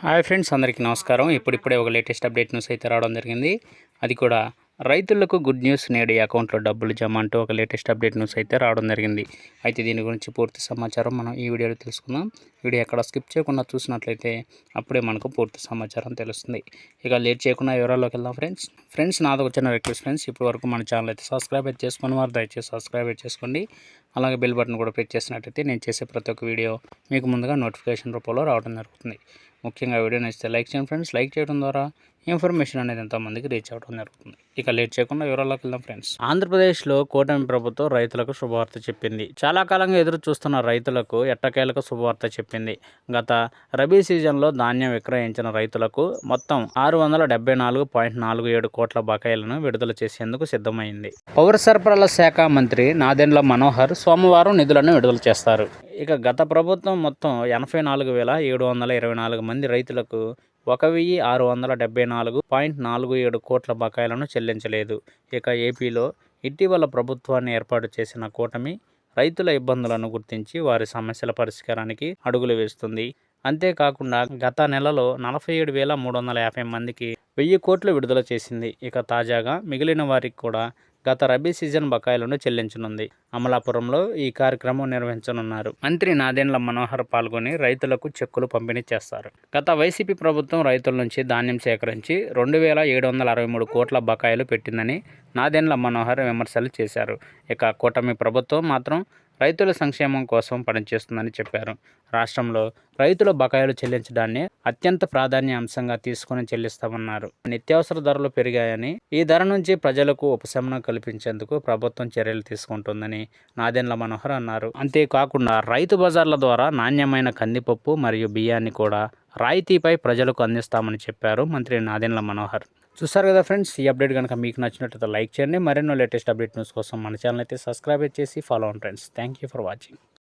Hi friends, అందరికీ నమస్కారం. ఇప్పుడిప్పుడే ఒక లేటెస్ట్ అప్డేట్ న్యూస్ అయితే రావడం జరిగింది. అది కూడా రైతులకు గుడ్ న్యూస్, నేడు ఈ అకౌంట్లో డబ్బులు జమ అంటూ ఒక లేటెస్ట్ అప్డేట్ న్యూస్ అయితే రావడం జరిగింది. అయితే దీని గురించి పూర్తి సమాచారం మనం ఈ వీడియోలో తెలుసుకుందాం. వీడియో ఎక్కడ స్కిప్ చేయకుండా చూసినట్లయితే అప్పుడే మనకు పూర్తి సమాచారం తెలుస్తుంది. ఇక లేట్ చేయకుండా వివరాల్లోకి వెళ్దాం. ఫ్రెండ్స్ నాది వచ్చిన రిక్వెస్ట్ ఫ్రెండ్స్, ఇప్పటి వరకు మన ఛానల్ అయితే సబ్స్క్రైబ్ అయితే చేసుకుని వారు దయచేసి సబ్స్క్రైబ్ అయితే చేసుకోండి. అలాగే బెల్ బటన్ కూడా ప్రెస్ చేసినట్టయితే నేను చేసే ప్రతి ఒక్క వీడియో మీకు ముందుగా నోటిఫికేషన్ రూపంలో రావడం జరుగుతుంది. ముఖ్యంగా వీడియో నచ్చితే లైక్ చేయండి ఫ్రెండ్స్. లైక్ చేయడం ద్వారా ఇన్ఫర్మేషన్ అనేది ఎంతోమందికి రీచ్ అవ్వడం జరుగుతుంది. ఇక లేట్ చేయకుండా వివరాల్లోకి వెళ్దాం ఫ్రెండ్స్. ఆంధ్రప్రదేశ్లో కూటమి ప్రభుత్వం రైతులకు శుభవార్త చెప్పింది. చాలా కాలంగా ఎదురు చూస్తున్న రైతులకు ఎట్టకేలకు శుభవార్త చెప్పింది. గత రబీ సీజన్లో ధాన్యం విక్రయించిన రైతులకు మొత్తం 674.47 కోట్ల బకాయిలను విడుదల చేసేందుకు సిద్ధమైంది. పౌర సరఫరాల శాఖ మంత్రి నాదెండ్ల మనోహర్ సోమవారం నిధులను విడుదల చేస్తారు. ఇక గత ప్రభుత్వం మొత్తం 84,724 మంది రైతులకు 1,674.47 కోట్ల బకాయిలను చెల్లించలేదు. ఇక ఏపీలో ఇటీవల ప్రభుత్వాన్ని ఏర్పాటు చేసిన కూటమి రైతుల ఇబ్బందులను గుర్తించి వారి సమస్యల పరిష్కారానికి అడుగులు వేస్తుంది. అంతేకాకుండా గత నెలలో 47,350 మందికి 1,000 కోట్లు విడుదల చేసింది. ఇక తాజాగా మిగిలిన వారికి కూడా గత రబీ సీజన్ బకాయిలను చెల్లించనుంది. అమలాపురంలో ఈ కార్యక్రమం నిర్వహించనున్నారు. మంత్రి నాదెండ్ల మనోహర్ పాల్గొని రైతులకు చెక్కులు పంపిణీ చేస్తారు. గత వైసీపీ ప్రభుత్వం రైతుల నుంచి ధాన్యం సేకరించి 2,763 కోట్ల బకాయిలు పెట్టిందని నాదెండ్ల మనోహర్ విమర్శలు చేశారు. ఇక కూటమి ప్రభుత్వం మాత్రం రైతుల సంక్షేమం కోసం పనిచేస్తుందని చెప్పారు. రాష్ట్రంలో రైతుల బకాయిలు చెల్లించడాన్ని అత్యంత ప్రాధాన్య అంశంగా తీసుకుని చెల్లిస్తామన్నారు. నిత్యావసర ధరలు పెరిగాయని, ఈ ధర నుంచి ప్రజలకు ఉపశమనం కల్పించేందుకు ప్రభుత్వం చర్యలు తీసుకుంటుందని నాదెండ్ల మనోహర్ అన్నారు. అంతేకాకుండా రైతు బజార్ల ద్వారా నాణ్యమైన కందిపప్పు మరియు బియ్యాన్ని కూడా రాయితీపై ప్రజలకు అందిస్తామని చెప్పారు మంత్రి నాదెండ్ల మనోహర్. చూసారు కదా ఫ్రెండ్స్, ఈ అప్డేట్ కనుక మీకు నచ్చినట్లయితే లైక్ చేయండి. మరెన్నో లేటెస్ట్ అప్డేట్ న్యూస్ కోసం మన ఛానల్ అయితే సబ్స్క్రైబ్ చేసి ఫాలో అవ్వండి friends. Thank you for watching.